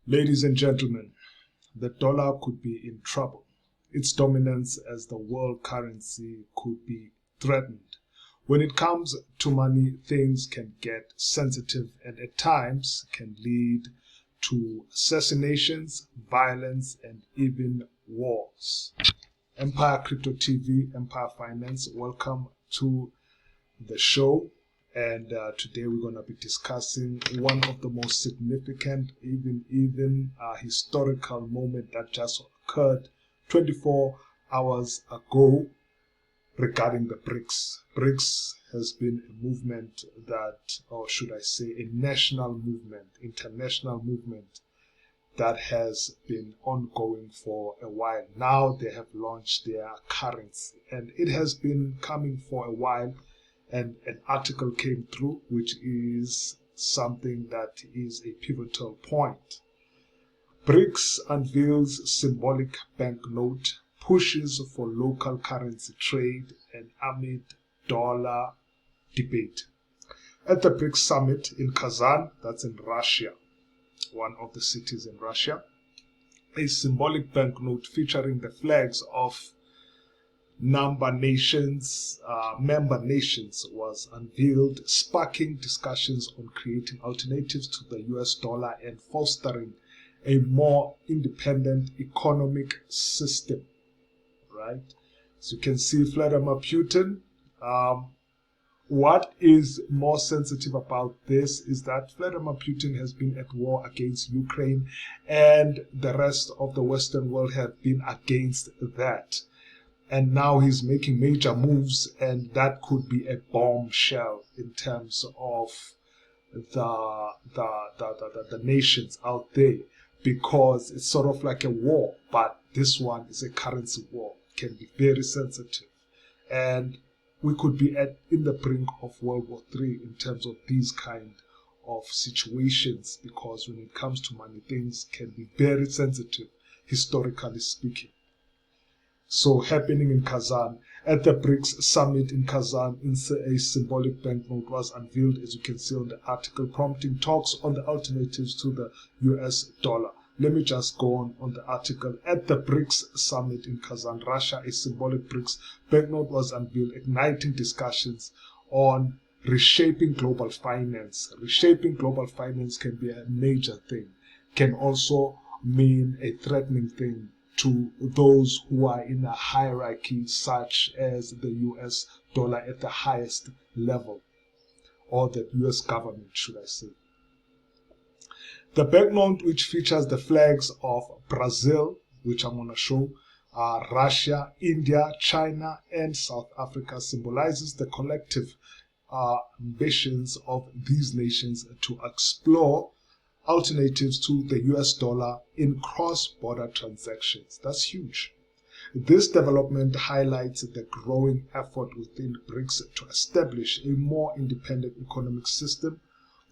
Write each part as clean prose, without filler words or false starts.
Ladies and gentlemen, the dollar could be in trouble. Its dominance as the world currency could be threatened. When it comes to money, things can get sensitive and at times can lead to assassinations, violence, and even wars. Empire Crypto TV, Empire Finance, welcome to the show. And today we're going to be discussing one of the most significant, even historical moment that just occurred 24 hours ago regarding the BRICS. BRICS has been a movement that, or should I say, a national movement, international movement that has been ongoing for a while. Now they have launched their currency, and it has been coming for a while. And an article came through, which is something that is a pivotal point. BRICS unveils symbolic banknote, pushes for local currency trade, and amid dollar debate. At the BRICS summit in Kazan, that's in Russia, one of the cities in Russia, a symbolic banknote featuring the flags of member nations was unveiled, sparking discussions on creating alternatives to the US dollar and fostering a more independent economic system, right? So you can see Vladimir Putin. What is more sensitive about this is that Vladimir Putin has been at war against Ukraine, and the rest of the Western world have been against that. And now he's making major moves, and that could be a bombshell in terms of the nations out there, because it's sort of like a war, but this one is a currency war. It can be very sensitive, and we could be in the brink of World War III in terms of these kind of situations, because when it comes to money, things can be very sensitive, historically speaking. So happening in Kazan, at the BRICS summit in Kazan, a symbolic banknote was unveiled, as you can see on the article, prompting talks on the alternatives to the US dollar. Let me just go on the article. At the BRICS summit in Kazan, Russia, a symbolic BRICS banknote was unveiled, igniting discussions on reshaping global finance. Reshaping global finance can be a major thing, can also mean a threatening thing to those who are in a hierarchy, such as the US dollar at the highest level, or the US government, should I say. The banknote, which features the flags of Brazil, which I'm going to show, Russia, India, China, and South Africa, symbolizes the collective ambitions of these nations to explore alternatives to the US dollar in cross-border transactions. That's huge. This development highlights the growing effort within BRICS to establish a more independent economic system,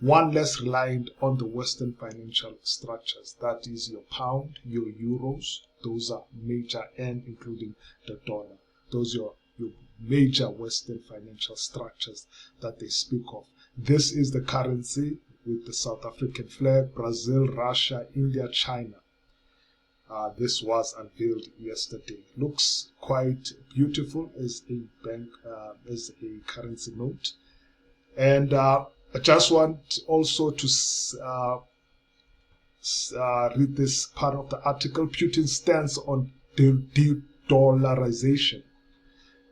one less reliant on the Western financial structures. That is your pound, your euros, those are major, and including the dollar. Those are your major Western financial structures that they speak of. This is the currency with the South African flag, Brazil, Russia, India, China. This was unveiled yesterday. Looks quite beautiful as a currency note. And I just want also to read this part of the article. Putin stands on de-dollarization,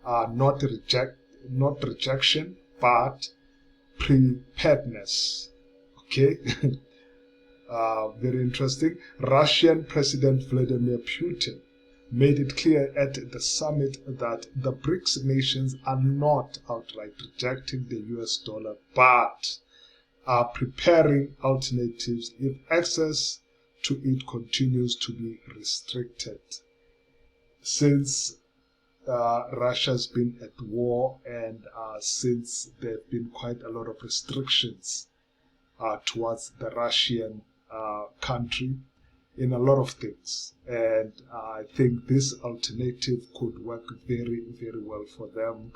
not rejection, but preparedness. Okay, very interesting. Russian President Vladimir Putin made it clear at the summit that the BRICS nations are not outright rejecting the US dollar, but are preparing alternatives if access to it continues to be restricted. Since Russia's been at war, and since there have been quite a lot of restrictions towards the Russian country in a lot of things, and I think this alternative could work very, very well for them,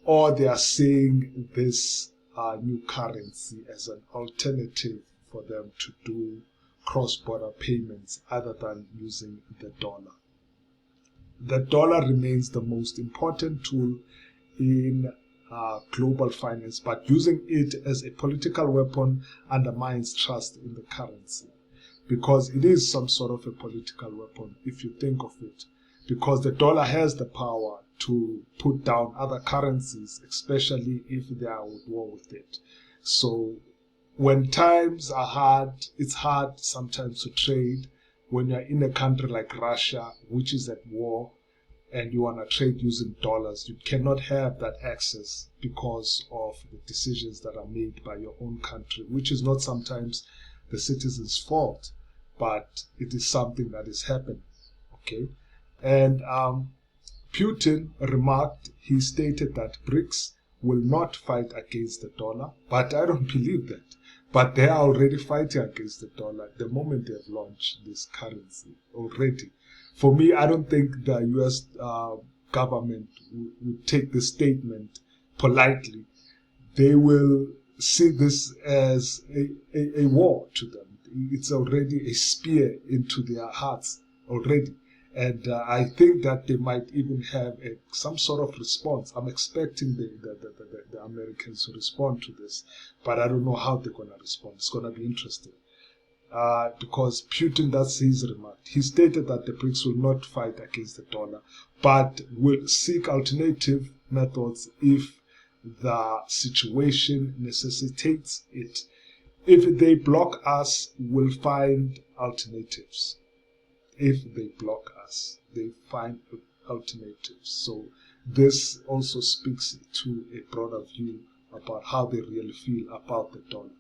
or they are seeing this new currency as an alternative for them to do cross-border payments other than using the dollar. The dollar remains the most important tool in global finance, but using it as a political weapon undermines trust in the currency, because it is some sort of a political weapon if you think of it, because the dollar has the power to put down other currencies, especially if they are at war with it. So when times are hard, it's hard sometimes to trade. When you're in a country like Russia, which is at war, and you want to trade using dollars, you cannot have that access because of the decisions that are made by your own country, which is not sometimes the citizens' fault, but it is something that is happening. Okay, and Putin remarked, he stated that BRICS will not fight against the dollar, but I don't believe that. But they are already fighting against the dollar the moment they have launched this currency already. For me, I don't think the US government would take this statement politely. They will see this as a war to them. It's already a spear into their hearts already. And I think that they might even have some sort of response. I'm expecting the Americans to respond to this, but I don't know how they're going to respond. It's going to be interesting. Because Putin, that's his remark. He stated that the BRICS will not fight against the dollar, but will seek alternative methods if the situation necessitates it. If they block us, we'll find alternatives. If they block us, they find alternatives. So this also speaks to a broader view about how they really feel about the dollar.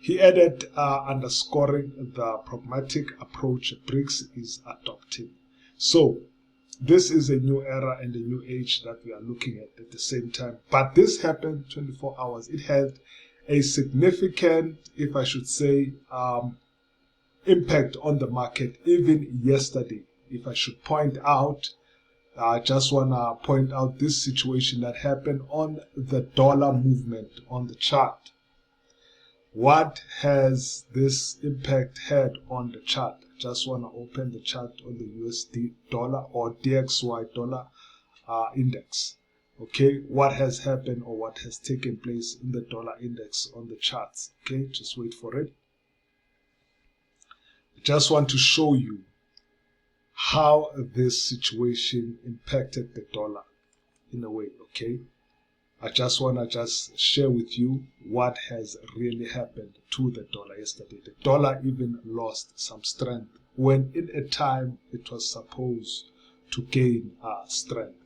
He added, underscoring the pragmatic approach BRICS is adopting. So this is a new era and a new age that we are looking at the same time. But this happened 24 hours. It had a significant, if I should say, impact on the market even yesterday. If I should point out, I just want to point out this situation that happened on the dollar movement on the chart. What has this impact had on the chart? I just want to open the chart on the USD dollar or DXY dollar index. Okay, what has happened or what has taken place in the dollar index on the charts? Okay, just wait for it. I just want to show you how this situation impacted the dollar in a way. Okay, I just want to share with you what has really happened to the dollar yesterday. The dollar even lost some strength when in a time it was supposed to gain strength.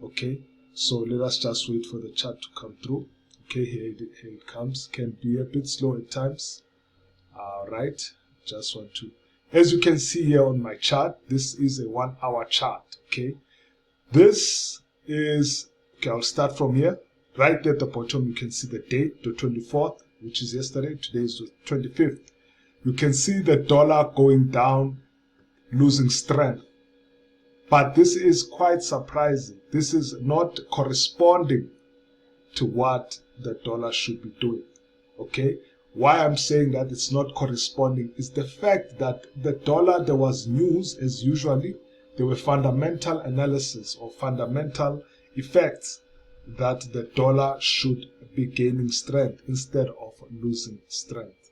Okay, so let us just wait for the chart to come through. Okay, here it comes. Can be a bit slow at times. All right, just want to, as you can see here on my chart, this is a 1 hour chart. Okay, this is, okay, I'll start from here. Right at the bottom, you can see the date, the 24th, which is yesterday. Today is the 25th. You can see the dollar going down, losing strength. But this is quite surprising. This is not corresponding to what the dollar should be doing. Okay? Why I'm saying that it's not corresponding is the fact that the dollar, there was news as usually. There were fundamental analysis or fundamental effects that the dollar should be gaining strength instead of losing strength.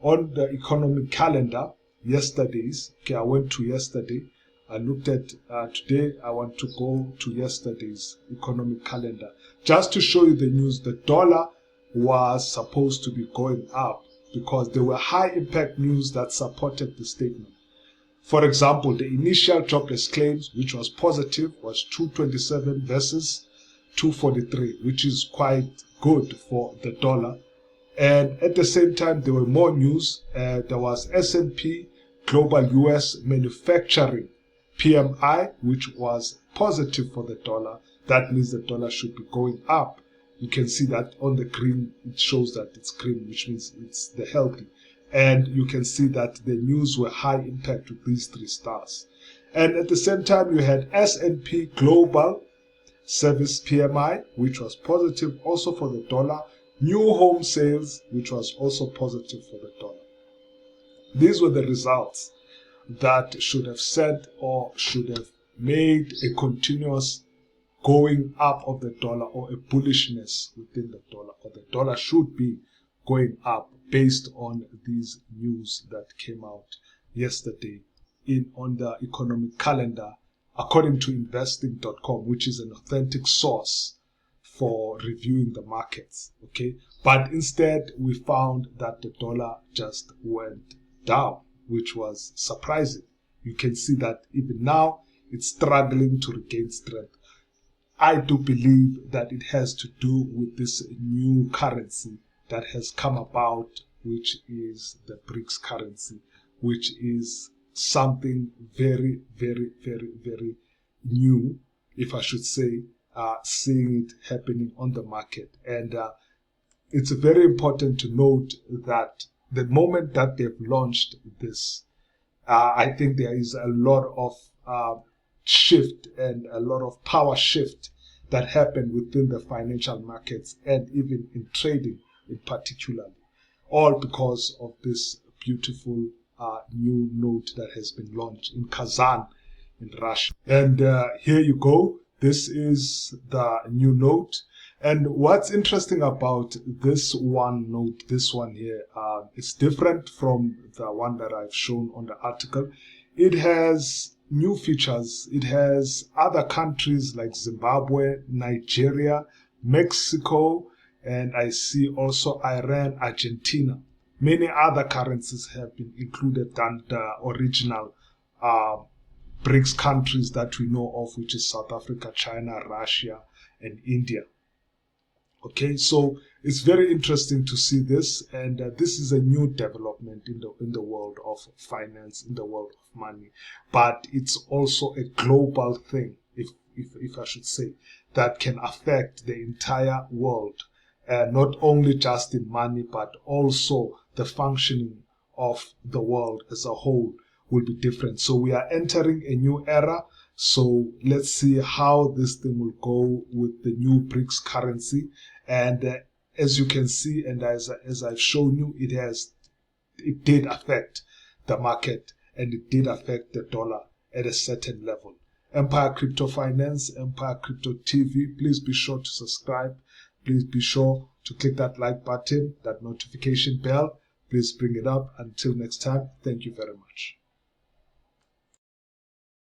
On the economic calendar, yesterday's, okay, I went to yesterday. I looked at today. I want to go to yesterday's economic calendar just to show you the news. The dollar was supposed to be going up because there were high impact news that supported the statement. For example, the initial jobless claims, which was positive, was 227 versus 243, which is quite good for the dollar. And at the same time, there were more news. There was S&P Global US Manufacturing PMI, which was positive for the dollar. That means the dollar should be going up. You can see that on the green, it shows that it's green, which means it's the healthy. And you can see that the news were high impact with these 3 stars. And at the same time, you had S&P Global Service PMI, which was positive also for the dollar. New home sales, which was also positive for the dollar. These were the results that should have said or should have made a continuous going up of the dollar, or a bullishness within the dollar, or the dollar should be going up based on these news that came out yesterday on the economic calendar, according to investing.com, which is an authentic source for reviewing the markets. Okay, but instead we found that the dollar just went down, which was surprising. You can see that even now it's struggling to regain strength. I do believe that it has to do with this new currency that has come about, which is the BRICS currency, which is something very, very, very, very new, if I should say, seeing it happening on the market. And it's very important to note that the moment that they've launched this, I think there is a lot of shift and a lot of power shift that happened within the financial markets and even in trading in particular, all because of this beautiful new note that has been launched in Kazan in Russia. And here you go. This is the new note. And what's interesting about this one note, this one here, it's different from the one that I've shown on the article. It has new features. It has other countries like Zimbabwe, Nigeria, Mexico, and I see also Iran, Argentina. Many other currencies have been included than the original BRICS countries that we know of, which is South Africa, China, Russia, and India. Okay, so it's very interesting to see this, and this is a new development in the world of finance, in the world of money. But it's also a global thing, if I should say, that can affect the entire world, not only just in money, but also the functioning of the world as a whole will be different. So we are entering a new era. So let's see how this thing will go with the new BRICS currency. And as you can see, and as I've shown you, it did affect the market, and it did affect the dollar at a certain level. Empire Crypto Finance, Empire Crypto TV, please be sure to subscribe. Please be sure to click that like button, that notification bell. Please bring it up. Until next time, thank you very much.